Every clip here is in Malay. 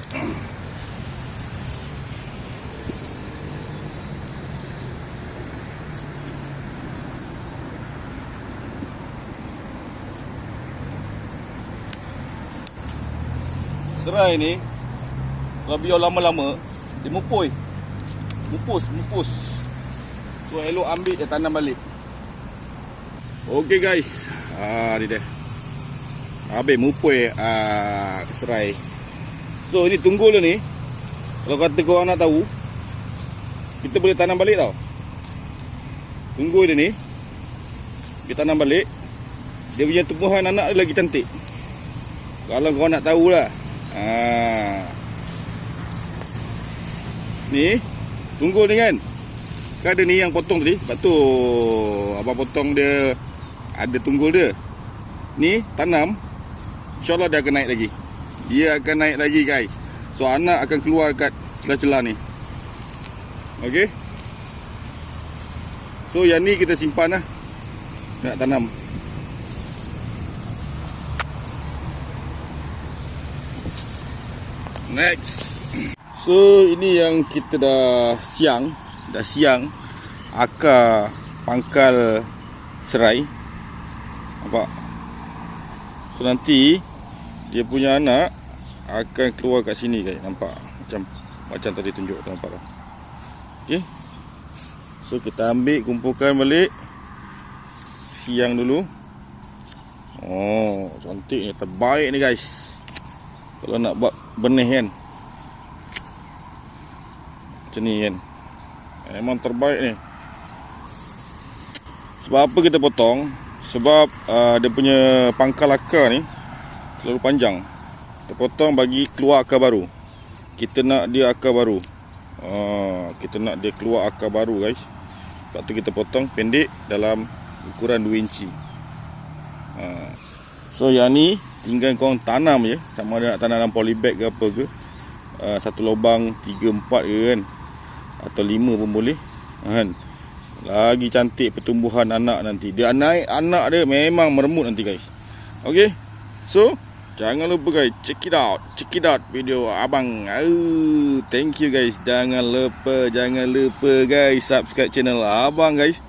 Serai ni kalau biar lama-lama dia mupus. So elok ambil dia tanam balik. Okey guys, ni dia. Habis mupus serai. So ini tunggul dia ni, kalau kata korang nak tahu, kita boleh tanam balik tau. Tunggul dia ni kita tanam balik, dia punya tumbuhan anak dia lagi cantik. Kalau korang nak tahulah. Ni tunggul ni kan ada ni yang potong tadi. Lepas tu abang potong dia, ada tunggul dia. Ni tanam, InsyaAllah dia akan naik lagi. Dia akan naik lagi guys. So anak akan keluar kat celah-celah ni. Okay. So yang ni kita simpan lah, nak tanam. Next. So ini yang kita dah siang akar pangkal serai. Nampak? So nanti dia punya anak akan keluar kat sini guys. Nampak? Macam tadi tunjuk tu, nampak tak? Okay. So kita ambil, kumpulkan balik. Siang dulu. Oh, cantik ni, terbaik ni guys. Kalau nak buat benih kan, macam ni kan, memang terbaik ni. Sebab apa kita potong? Sebab dia punya pangkal akar ni terlalu panjang. Kita potong bagi keluar akar baru. Kita nak dia akar baru. Kita nak dia keluar akar baru guys. Sebab tu kita potong pendek dalam ukuran 2 inci. So yang ni tinggal korang tanam je. Sama ada nak tanam dalam polybag ke apa ke, satu lubang 3-4 ke kan, atau 5 pun boleh kan. Lagi cantik pertumbuhan anak nanti. Dia naik anak dia memang meremut nanti guys. Okay. So jangan lupa guys, check it out video abang. Thank you guys. Jangan lupa guys, subscribe channel abang guys.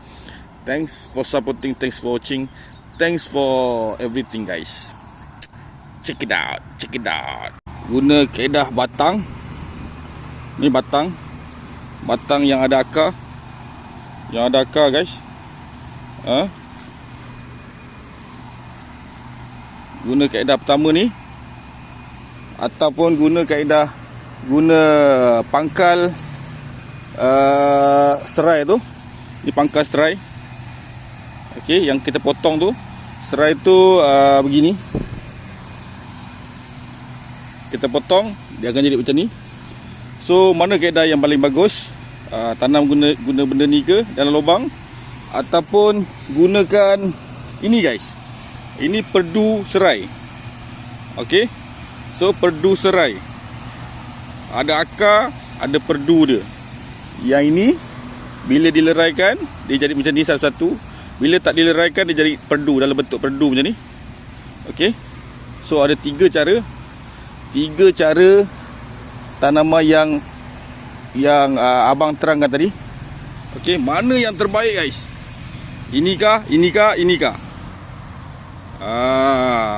Thanks for supporting, thanks for watching, thanks for everything guys. Check it out. Guna kaedah batang. Ni batang yang ada akar. Guys. Guna kaedah pertama ni, ataupun guna pangkal serai tu. Ni pangkal serai. Okey, yang kita potong tu, serai tu begini. Kita potong, dia akan jadi macam ni. So mana kaedah yang paling bagus? Tanam guna benda ni ke dalam lubang, ataupun gunakan ini guys. Ini perdu serai. Okey. So perdu serai, ada akar, ada perdu dia. Yang ini bila dileraikan, dia jadi macam ni satu-satu. Bila tak dileraikan, dia jadi perdu, dalam bentuk perdu macam ni. Okey. So ada 3 cara tanaman yang abang terangkan tadi. Okey, mana yang terbaik guys? Inikah?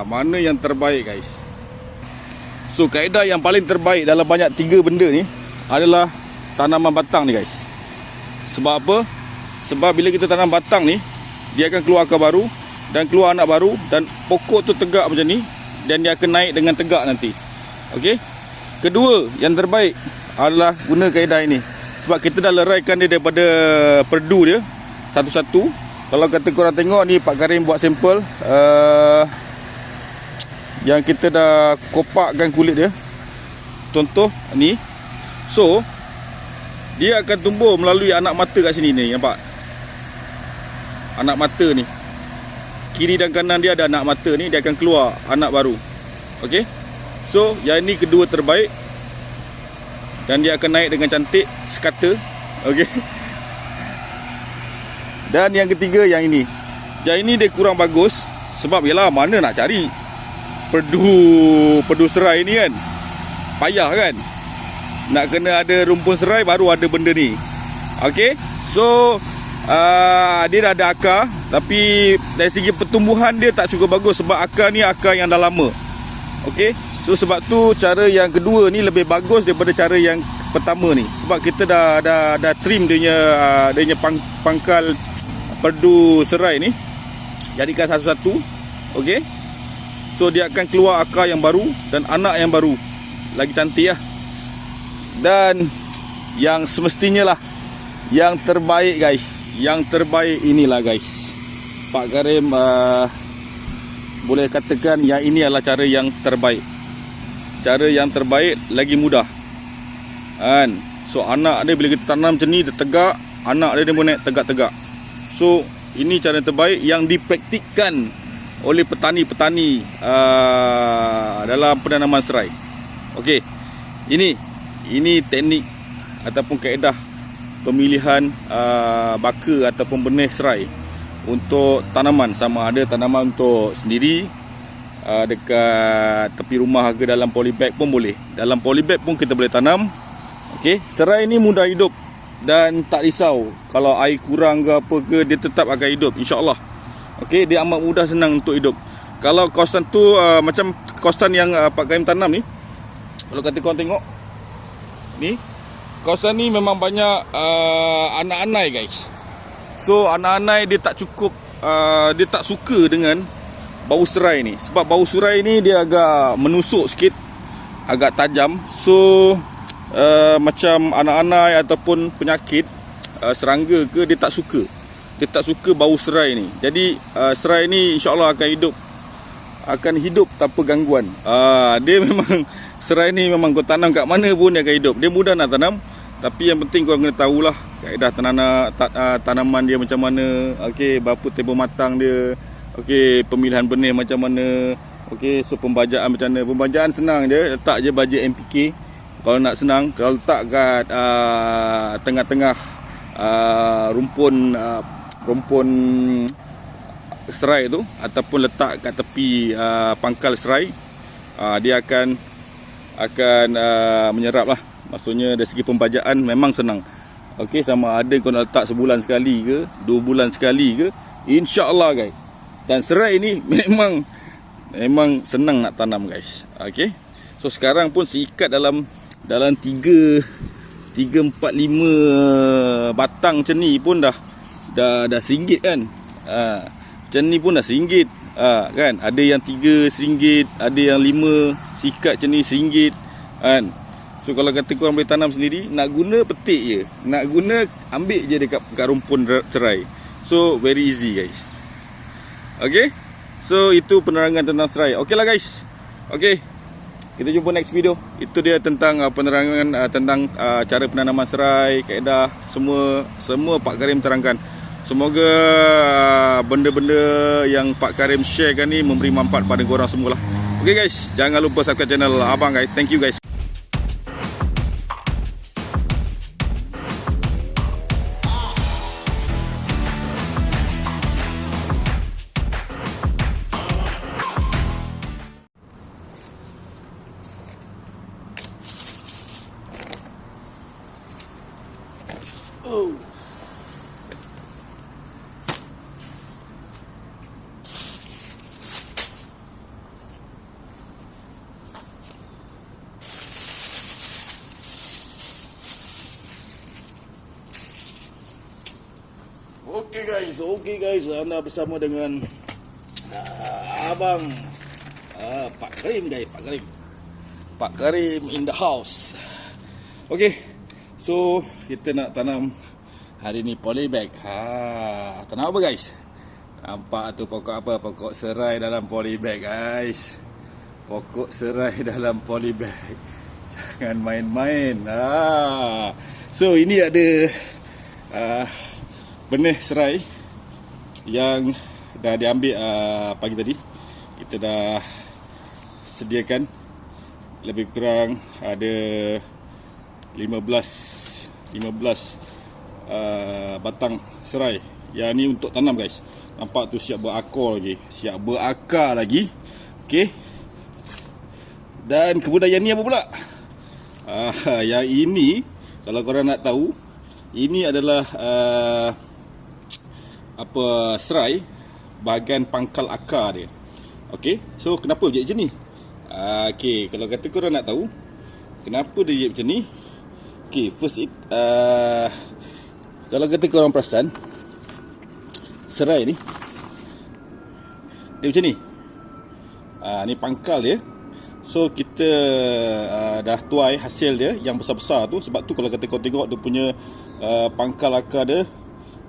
Mana yang terbaik guys? So kaedah yang paling terbaik dalam banyak 3 benda ni adalah tanaman batang ni guys. Sebab apa? Sebab bila kita tanam batang ni, dia akan keluar akar baru dan keluar anak baru, dan pokok tu tegak macam ni, dan dia akan naik dengan tegak nanti. Okey. Kedua yang terbaik adalah guna kaedah ini. Sebab kita dah leraikan dia daripada perdu dia satu-satu. Kalau kata korang tengok ni, Pak Karim buat sampel yang kita dah kopakkan kulit dia. Contoh ni. So dia akan tumbuh melalui anak mata kat sini ni, nampak? Anak mata ni, kiri dan kanan dia ada anak mata ni, dia akan keluar anak baru. Okey. So yang ini kedua terbaik, dan dia akan naik dengan cantik sekata. Okey. Dan yang ketiga yang ini. Yang ini dia kurang bagus. Sebab yalah, mana nak cari perdu serai ni kan. payah kan. Nak kena ada rumpun serai baru ada benda ni. Okey. So dia dah ada akar, tapi dari segi pertumbuhan dia tak cukup bagus sebab akar ni akar yang dah lama. Okey. So sebab tu cara yang kedua ni lebih bagus daripada cara yang pertama ni. Sebab kita dah trim dia punya pangkal perdu serai ni. Jadikan satu-satu. Okey. So dia akan keluar akar yang baru dan anak yang baru. Lagi cantik lah. Dan yang semestinya lah, yang terbaik guys, yang terbaik inilah guys, Pak Karim boleh katakan yang ini adalah cara yang terbaik. Cara yang terbaik lagi mudah kan. So anak dia bila kita tanam macam ni, dia tegak, anak dia boleh naik tegak-tegak. So ini cara yang terbaik yang dipraktikkan oleh petani-petani dalam penanaman serai. Okey. Ini teknik ataupun kaedah pemilihan baka ataupun benih serai untuk tanaman, sama ada tanaman untuk sendiri dekat tepi rumah ke dalam polybag pun boleh. Dalam polybag pun kita boleh tanam. Okey, serai ni mudah hidup dan tak risau kalau air kurang ke apa ke, dia tetap akan hidup insya-Allah. Okey, dia amat mudah, senang untuk hidup. Kalau kawasan tu macam kawasan yang Pak Karim tanam ni, kalau kata korang tengok ni, kawasan ni memang banyak anak-anai guys. So anak-anai dia tak cukup, dia tak suka dengan bau serai ni. Sebab bau serai ni dia agak menusuk sikit, agak tajam. So macam anak-anai ataupun penyakit serangga ke, dia tak suka. Dia tak suka bau serai ni. Jadi serai ni insya-Allah akan hidup tanpa gangguan. Dia memang serai ni memang kau tanam kat mana pun dia akan hidup. Dia mudah nak tanam, tapi yang penting kau kena tahulah kaedah tanaman dia macam mana. Okey, berapa tempoh matang dia. Okey, pemilihan benih macam mana. Okey, so pembajaan macam mana. Pembajaan senang je, letak je baja NPK. Kalau nak senang, kalau letak kat tengah-tengah rumpun serai tu, ataupun letak kat tepi pangkal serai, dia akan menyerap lah. Maksudnya dari segi pembajaan memang senang. Okey, sama ada kau nak letak sebulan sekali ke 2 bulan sekali ke, insya-Allah guys. Dan serai ni memang senang nak tanam guys. Okey. So sekarang pun seikat dalam 3, 4, 5 batang macam ni pun dah RM1 kan. Macam ni pun dah RM1 kan. Ada yang 3 RM1, ada yang 5 sikat macam ni RM1 kan. So kalau kata korang boleh tanam sendiri, nak guna petik je, nak guna ambil je dekat rumpun serai. So very easy guys. Okay, so itu penerangan tentang serai. Okay lah guys. Okay, kita jumpa next video. Itu dia tentang penerangan tentang cara penanaman serai, kaedah, semua Pak Karim terangkan. Semoga benda-benda yang Pak Karim sharekan ni memberi manfaat pada korang semualah. Okay guys, jangan lupa subscribe channel Abang guys. Thank you guys. Oh. Okay guys, anda bersama dengan Abang Pak Karim guys, Pak Karim in the house. Okay, so kita nak tanam hari ni polybag. Tanam apa guys? Nampak tu pokok apa? Pokok serai dalam polybag guys. Pokok serai dalam polybag. Jangan main-main. So ini ada benih serai yang dah diambil pagi tadi. Kita dah sediakan lebih kurang ada 15 batang serai. Yang ni untuk tanam guys. Nampak tu siap berakar lagi. Okey. Dan kebudayaan ni apa pula? Yang ini, kalau korang nak tahu, ini adalah serai bahagian pangkal akar dia. Okey, so kenapa dia macam ni? Okey, kalau kata korang nak tahu kenapa dia macam ni. Okey, first kalau kata korang perasan, serai ni dia macam ni. Ni pangkal dia. So kita dah tuai hasil dia yang besar-besar tu. Sebab tu kalau kata kau tengok dia punya pangkal akar dia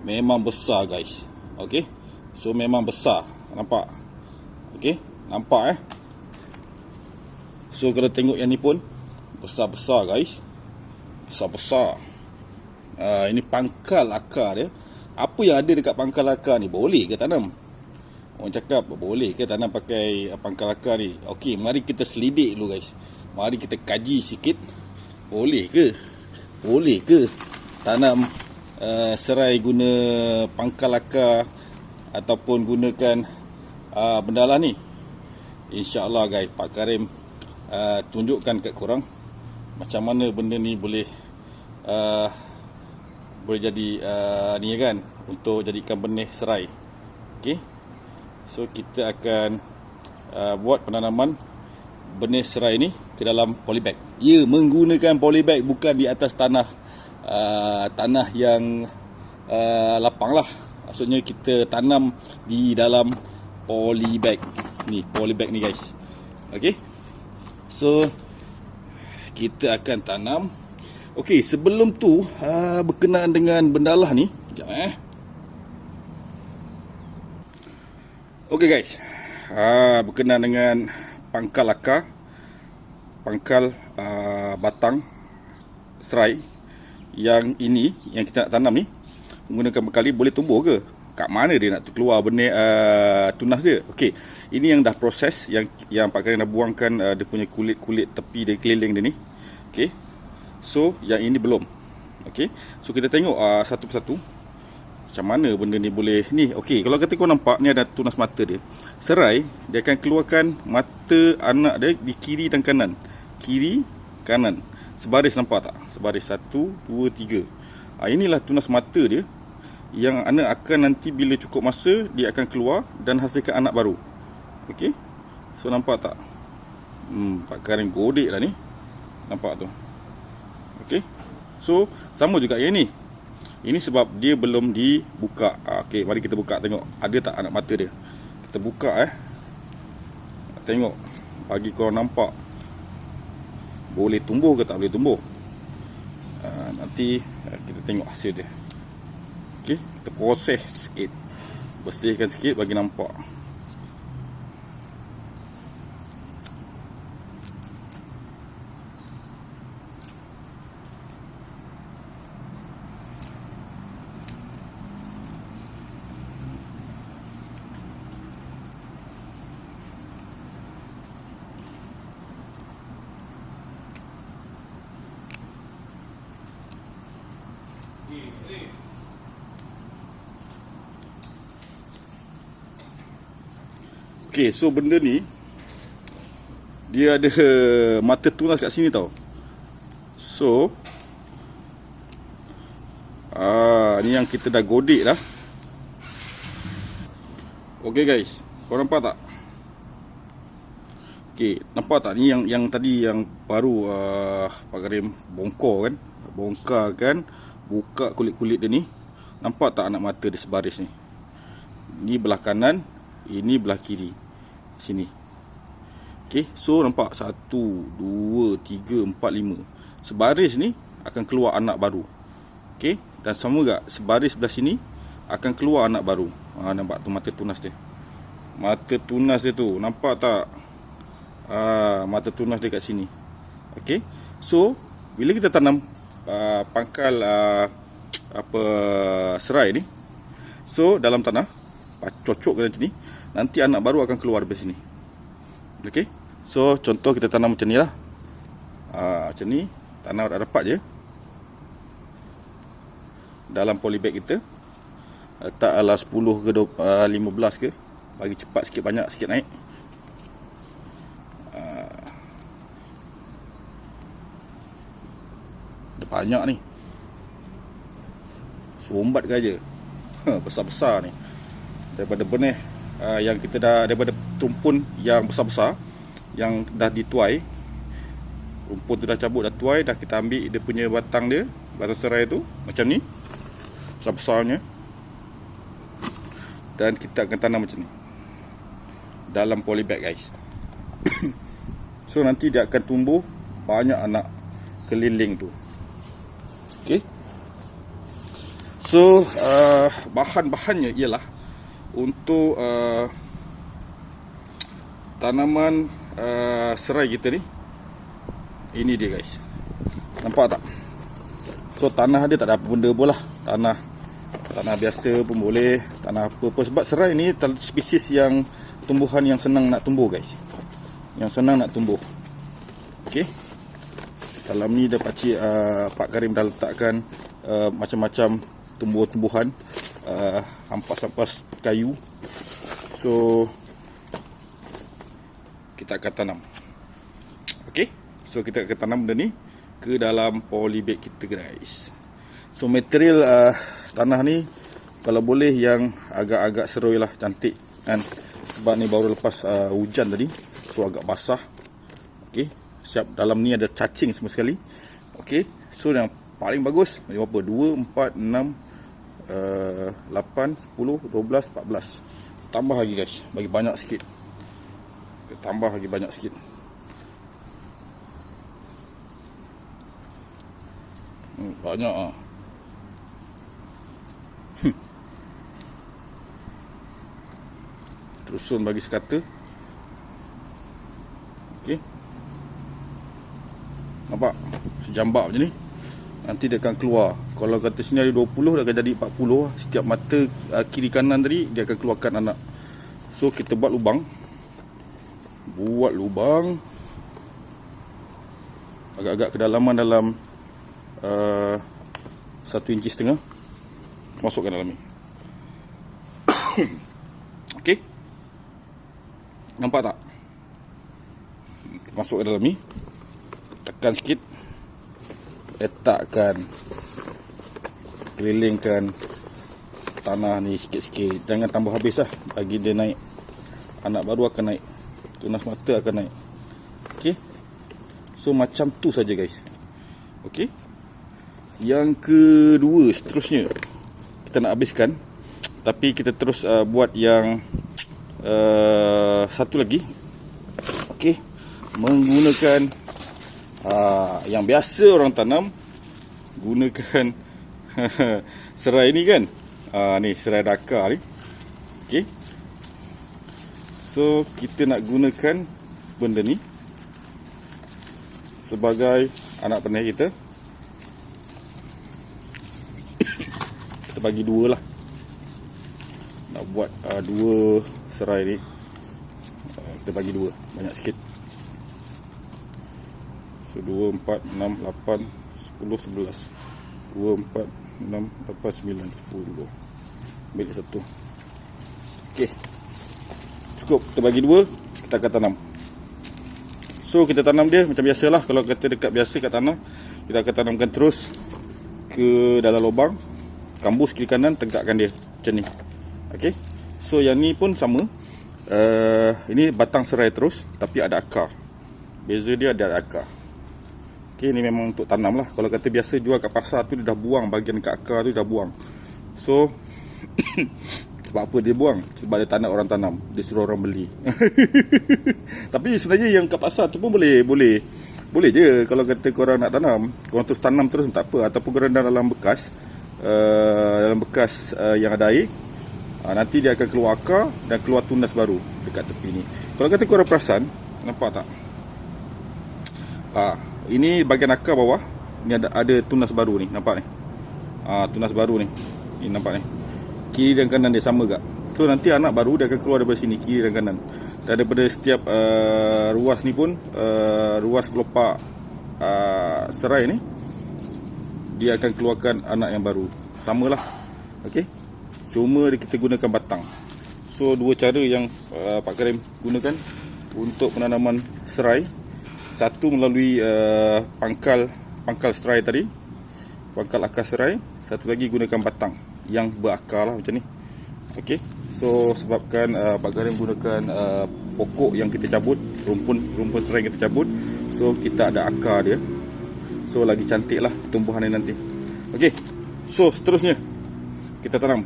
memang besar guys. Okay, so memang besar. Nampak? Okay, nampak So kalau tengok yang ni pun besar-besar guys. Besar-besar. Ini pangkal akar dia. Apa yang ada dekat pangkal akar ni? Boleh ke tanam? Orang cakap boleh ke tanam pakai pangkal akar ni? Okey, mari kita selidik dulu guys. Mari kita kaji sikit. Boleh ke? Boleh ke tanam serai guna pangkal akar ataupun gunakan benda lah ni? InsyaAllah guys, Pak Karim tunjukkan kat korang macam mana benda ni boleh jadi ni kan, untuk jadikan benih serai. Okey, so kita akan buat penanaman benih serai ni ke dalam polybag. Ya, menggunakan polybag, bukan di atas tanah yang lapang lah. Maksudnya kita tanam di dalam polybag ni, polybag ni guys. Okey, so kita akan tanam. Okey, sebelum tu berkenaan dengan bendalah ni, sekejap Okey guys, berkenaan dengan pangkal akar, pangkal batang serai yang ini, yang kita nak tanam ni, menggunakan bekali boleh tumbuh ke? Kat mana dia nak keluar benih tunas dia? Okey, ini yang dah proses, yang Pak Karim dah buangkan dia punya kulit-kulit tepi dia, keliling dia ni. Okey, so yang ini belum. Okey, so kita tengok satu persatu macam mana benda ni boleh ni. Okey, kalau kata kau nampak ni ada tunas mata dia. Serai dia akan keluarkan mata anak dia di kiri dan kanan. Kiri, kanan. Sebaris, nampak tak? Sebaris 1, 2, 3. Inilah tunas mata dia yang anak akan nanti bila cukup masa dia akan keluar dan hasilkan anak baru. Okey, so nampak tak? Pak Karim godek lah ni. Nampak tu? Okey, so sama juga yang ni. Ini sebab dia belum dibuka. Okey, mari kita buka tengok ada tak anak mata dia. Kita buka tengok, bagi kau nampak boleh tumbuh ke tak boleh tumbuh. Nanti kita tengok hasil dia. Okey, kita proses sikit, bersihkan sikit bagi nampak. Okey, so benda ni dia ada mata tunas kat sini tau. So ni yang kita dah godek dah. Okey guys, kau nampak tak? Okey, nampak tak ni yang tadi yang baru Pak Karim bongkar kan, buka kulit-kulit dia ni. Nampak tak anak mata dia sebaris ni? Ni belah kanan, ini belah kiri. Sini. Okey, so nampak 1, 2, 3, 4, 5. Sebaris ni akan keluar anak baru. Okey, dan sama juga sebaris sebelah sini akan keluar anak baru. Nampak tu mata tunas dia. Mata tunas dia tu, nampak tak? Mata tunas dia kat sini. Okey, so bila kita tanam pangkal serai ni, so dalam tanah cocok macam ni, nanti anak baru akan keluar dari sini. Okey, so contoh kita tanam macam ni lah. Macam ni, tanam rapat je dalam polybag kita. Letak ala 10 ke 15 ke, bagi cepat sikit, banyak sikit naik. banyak ni. Sumbat ke aja. Besar-besar ni. Daripada benih yang kita dah, daripada rumpun yang besar-besar yang dah dituai, rumpun tu dah cabut, dah tuai, dah kita ambil dia punya batang dia, batang serai tu macam ni, besar-besarnya, dan kita akan tanam macam ni dalam polybag guys. So nanti dia akan tumbuh banyak anak keliling tu. Okay. So bahan-bahannya ialah untuk tanaman serai kita ni. Ini dia guys. Nampak tak? So tanah dia tak ada apa benda pun lah. Tanah biasa pun boleh, tanah apa. Sebab serai ni spesies yang tumbuhan yang senang nak tumbuh guys. Yang senang nak tumbuh. Okey. Dalam ni dah Pak Karim dah letakkan macam-macam tumbuhan, ampas-ampas kayu. So kita akan tanam. Okey. So kita akan tanam benda ni ke dalam polybag kita guys. So material tanah ni kalau boleh yang agak-agak seroi lah, cantik kan. Sebab ni baru lepas hujan tadi, so agak basah. Okey, siap. Dalam ni ada cacing semua sekali. Okey, so yang paling bagus macam apa? 2, 4, 6, 8, 10, 12, 14. Tambah lagi guys, bagi banyak sikit. Tambah lagi banyak sikit. Banyak ah. Terusun bagi sekata. Okey. Nampak? Sejambak macam ni. Nanti dia akan keluar. Kalau kata sini ada 20, dia akan jadi 40. Setiap mata kiri kanan tadi dia akan keluarkan anak. So kita buat lubang. Agak-agak kedalaman dalam 1,5 inci. Masukkan dalam ni. Okey. Nampak tak? Masukkan dalam ni. Tekan sikit. Letakkan. Kelilingkan tanah ni sikit-sikit. Jangan tambah habis lah. Bagi dia naik. Anak baru akan naik. Tunas mata akan naik. Okey. So macam tu saja guys. Okey. Yang kedua seterusnya kita nak habiskan, tapi kita terus buat yang satu lagi. Okey, menggunakan yang biasa orang tanam, gunakan serai ni kan. Ni serai Dakar ni. Okey, so kita nak gunakan benda ni sebagai anak penih kita. Bagi dua lah. Nak buat dua serai ni. Kita bagi dua. Banyak sikit. So 2, 4, 6, 8, 10, 11. 2, 4, 6, 8, 9, 10. Ambil satu. Okey. Cukup. Kita bagi dua. Kita akan tanam. So kita tanam dia macam biasalah. Kalau kata dekat biasa kat tanah, kita akan tanamkan terus ke dalam lubang. Kambus kiri kanan, tegakkan dia macam ni. Okey. So yang ni pun sama. Ini batang serai terus, tapi ada akar. Beza dia ada akar. Okey, ni memang untuk tanam lah. Kalau kata biasa jual kat pasar tu, dia dah buang bahagian kat akar tu, dah buang. So sebab apa dia buang? Sebab dia tak nak orang tanam, dia suruh orang beli. Tapi sebenarnya yang kat pasar tu pun boleh je. Kalau kata korang nak tanam, korang terus tanam terus tak apa. Ataupun korang dalam bekas, yang ada air, nanti dia akan keluar akar dan keluar tunas baru dekat tepi ni. Kalau kata korang perasan, nampak tak? Ini bahagian akar bawah, ni ada tunas baru ni, nampak ni? Tunas baru ni. Ni nampak ni. Kiri dan kanan dia sama tak? So nanti anak baru dia akan keluar daripada sini, kiri dan kanan. Dan daripada setiap ruas ni pun, ruas kelopak serai ni, dia akan keluarkan anak yang baru. Samalah. Okey. Cuma kita gunakan batang. So dua cara yang Pak Karim gunakan untuk penanaman serai. Satu melalui pangkal serai tadi. pangkal akar serai, satu lagi gunakan batang yang berakar lah macam ni. Okey, so sebabkan Pak Karim gunakan pokok yang kita cabut, rumpun serai yang kita cabut, so kita ada akar dia, so lagi cantik lah tumbuhan ni nanti. Okey, so seterusnya kita tanam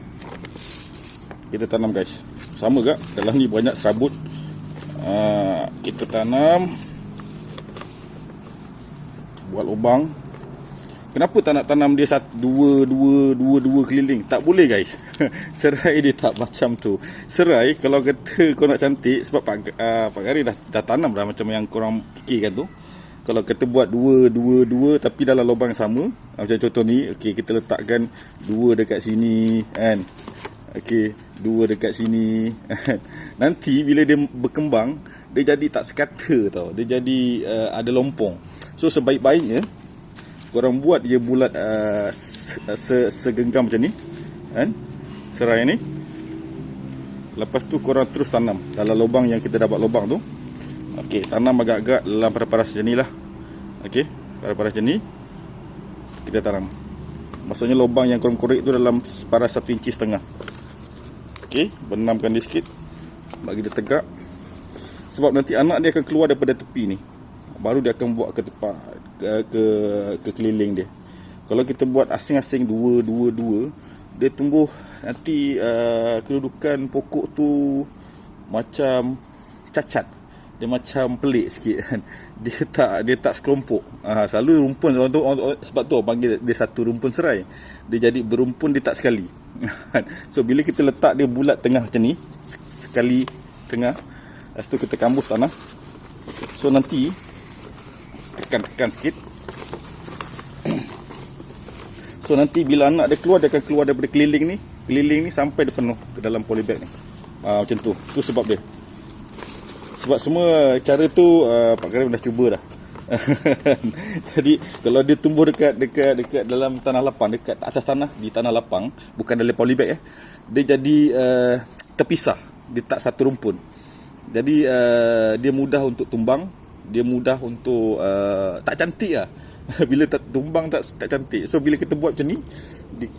guys. Sama juga, dalam ni banyak serabut. Kita tanam, buat lubang. Kenapa tak nak tanam dia dua keliling? Tak boleh guys. Serai dia tak macam tu. Serai kalau kata kau nak cantik, sebab Pak Karim dah tanam dah macam yang korang fikirkan tu. Kalau kita buat dua tapi dalam lubang yang sama, macam contoh ni, okey, kita letakkan dua dekat sini kan. Okey, dua dekat sini. Nanti bila dia berkembang, dia jadi tak sekata tau. Dia jadi ada lompong. So sebaik-baiknya korang buat dia bulat segenggam macam ni kan, serai ni. Lepas tu korang terus tanam dalam lubang yang kita dapat lubang tu. Okey, tanam agak-agak dalam paras-paras macam ni lah. Okey, paras-paras macam ni kita tanam. Maksudnya lubang yang korang korek tu dalam paras 1,5 inci. Okey, benamkan dia sikit, bagi dia tegak. Sebab nanti anak dia akan keluar daripada tepi ni, baru dia akan buat ke tepat ke keliling dia. Kalau kita buat asing-asing dua, dia tumbuh nanti kedudukan pokok tu macam cacat. Dia macam pelik sikit kan. Dia tak sekelompok. Selalu rumpun sebab tu orang panggil dia satu rumpun serai. Dia jadi berumpun, dia tak sekali. So bila kita letak dia bulat tengah macam ni, sekali tengah, lepas tu kita kambus tanah. So nanti tekan sikit. So nanti bila anak dia keluar, dia akan keluar daripada keliling ni sampai dia penuh ke dalam polybag ni. Macam tu. Tu sebab dia. Sebab semua cara tu Pak Karim dah cuba dah. Jadi kalau dia tumbuh dekat dalam tanah lapang, dekat atas tanah, di tanah lapang, bukan dalam polybag dia jadi terpisah. Dia tak satu rumpun. Jadi dia mudah untuk tumbang, dia mudah untuk tak cantik lah. Bila tak tumbang tak cantik. So bila kita buat macam ni,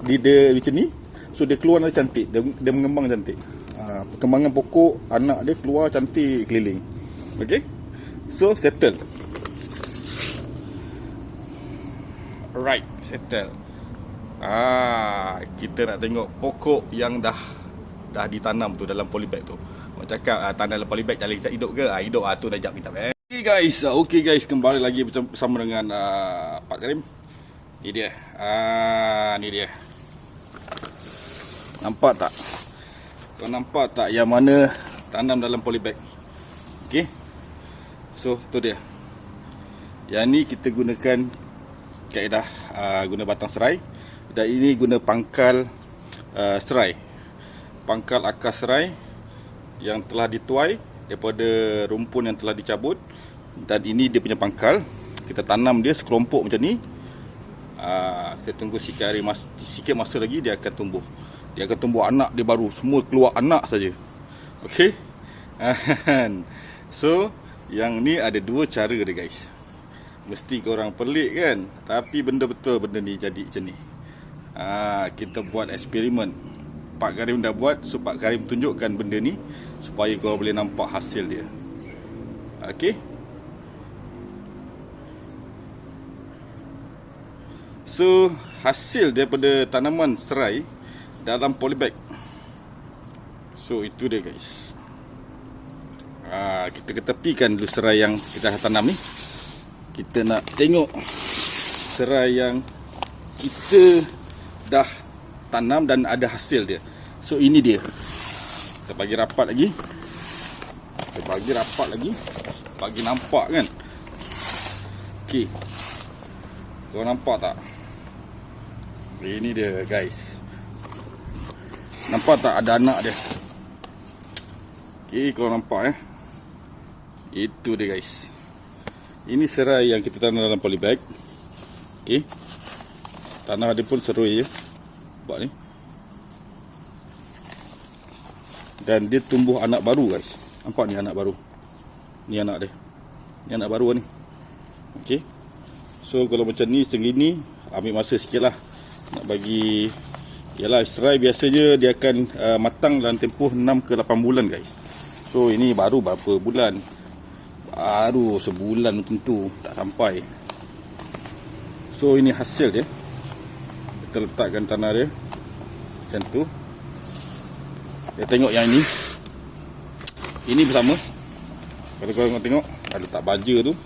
dia macam ni, so dia keluar nanti cantik, dia mengembang cantik. Perkembangan pokok, anak dia keluar cantik keliling. Okay, so settle. Alright, settle. Kita nak tengok pokok yang dah ditanam tu dalam polybag tu. Orang cakap tanam dalam polybag cari hidup ke? Hidup tu dah jap kita. Okay guys, kembali lagi bersama dengan Pak Karim. Ni dia. Ni dia. Nampak tak? Kau nampak tak yang mana tanam dalam polybag? Okey. So tu dia. Yang ni kita gunakan kaedah guna batang serai, dan ini guna pangkal serai. Pangkal akar serai yang telah dituai daripada rumpun yang telah dicabut, dan ini dia punya pangkal. Kita tanam dia sekelompok macam ni. Kita tunggu sikit masa lagi, dia akan tumbuh. Dia akan tumbuh anak dia baru. Semua keluar anak saja. Okey. So yang ni ada dua cara dia guys. Mesti korang pelik kan, tapi benda betul benda ni jadi macam ni. Kita buat eksperimen. Pak Karim dah buat, so Pak Karim tunjukkan benda ni supaya korang boleh nampak hasil dia. Okey. So hasil daripada tanaman serai dalam polybag. So itu dia guys. Kita ketepikan dulu serai yang kita dah tanam ni. Kita nak tengok serai yang kita dah tanam dan ada hasil dia. So ini dia. Kita bagi rapat lagi. Bagi nampak kan. Okey. Kau nampak tak? Ini dia guys. Nampak tak ada anak dia? Okey, kau nampak Itu dia guys. Ini serai yang kita tanam dalam polybag. Okey. Tanah dia pun serui buat ni. Dan dia tumbuh anak baru guys. Nampak ni anak baru. Ni anak dia. Ni anak baru ni. Okey. So kalau macam ni segini, ambil masa sikit lah nak bagi. Yalah, serai biasanya dia akan matang dalam tempoh 6 ke 8 bulan guys. So ini baru berapa bulan, baru sebulan tentu tak sampai. So ini hasil dia. Kita letakkan tanah dia macam tu. Kita tengok yang ini bersama. Kalau korang tengok, ada tak baja tu,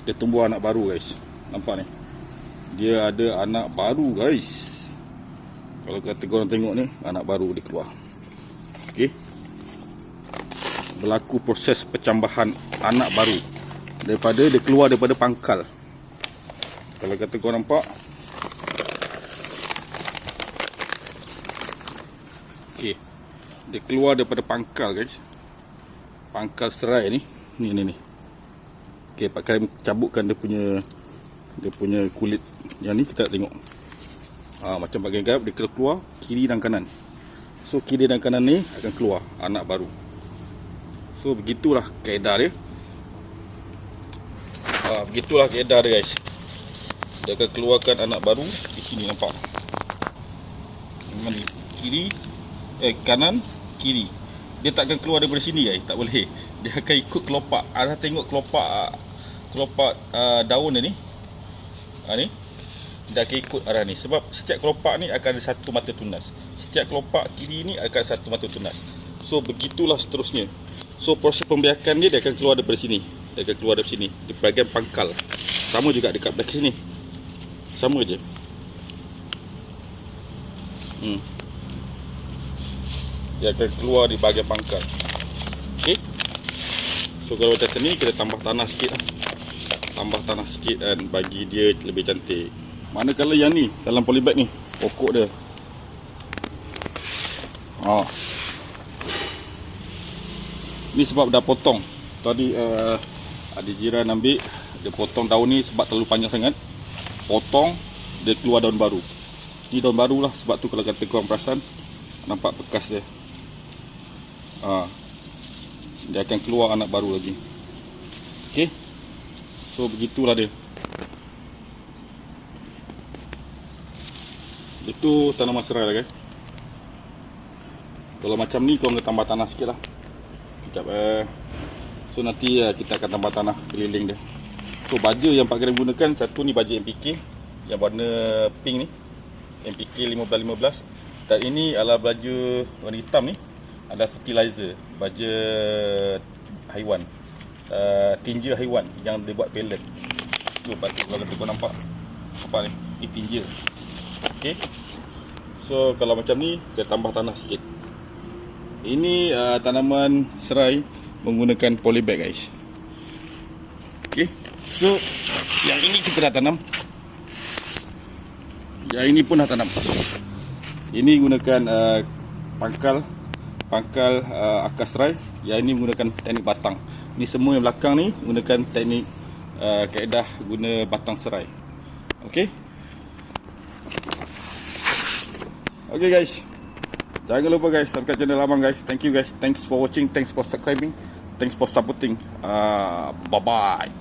dia tumbuh anak baru guys. Nampak ni, dia ada anak baru guys. Kalau kata korang tengok ni, anak baru dia keluar. Okey, berlaku proses percambahan anak baru daripada dia keluar daripada pangkal. Kalau kata korang nampak, okey, dia keluar daripada pangkal guys. Pangkal serai ni. Ni. Okey, pakai cabutkan dia punya kulit yang ni, kita tengok. Macam bagian garap dia keluar kiri dan kanan. So kiri dan kanan ni akan keluar anak baru. So begitulah kaedah dia. Begitulah kaedah dia guys. Dia akan keluarkan anak baru di sini, nampak. Kiri, kanan, kiri. Dia tak akan keluar daripada sini guys, tak boleh. Dia akan ikut kelopak. Anda tengok kelopak daun dia ni. Ni. Dia akan ikut arah ni. Sebab setiap kelopak ni akan ada satu mata tunas. Setiap kelopak kiri ni akan satu mata tunas. So begitulah seterusnya. So proses pembiakan dia akan keluar daripada sini. Dia akan keluar dari sini, di bahagian pangkal. Sama juga dekat belakang sini. Sama je. Dia akan keluar di bahagian pangkal. Okey. So kalau macam ni, kita tambah tanah sikit lah. Tambah tanah sikit dan bagi dia lebih cantik. Manakala yang ni, dalam polybag ni, pokok dia. Ni sebab dah potong. Tadi ada jiran ambil, dia potong daun ni sebab terlalu panjang sangat. Potong, dia keluar daun baru. Ni daun baru lah, sebab tu kalau kata korang perasan, nampak bekas dia. Dia akan keluar anak baru lagi. Okey. So begitulah dia. Itu tanaman serai lah guys. Kalau macam ni, korang kena tambah tanah sikit lah. Sekejap So nanti kita akan tambah tanah keliling dia. So baja yang Pak Graham gunakan, satu ni baja MPK yang warna pink ni, MPK 1515. Dan ini adalah baja warna hitam ni, adalah fertilizer, baja haiwan, tinja haiwan yang dia buat pellet. So kalau kau nampak ni, ini tinja. Okey. So kalau macam ni, saya tambah tanah sikit. Ini tanaman serai menggunakan polybag guys. Okey. So yang ini kita dah tanam. Yang ini pun dah tanam. Ini gunakan pangkal akar serai. Yang ini menggunakan teknik batang. Ni semua yang belakang ni menggunakan teknik kaedah guna batang serai. Okey. Okay guys, jangan lupa guys subscribe channel abang guys. Thank you guys, thanks for watching, thanks for subscribing, thanks for supporting. Bye bye.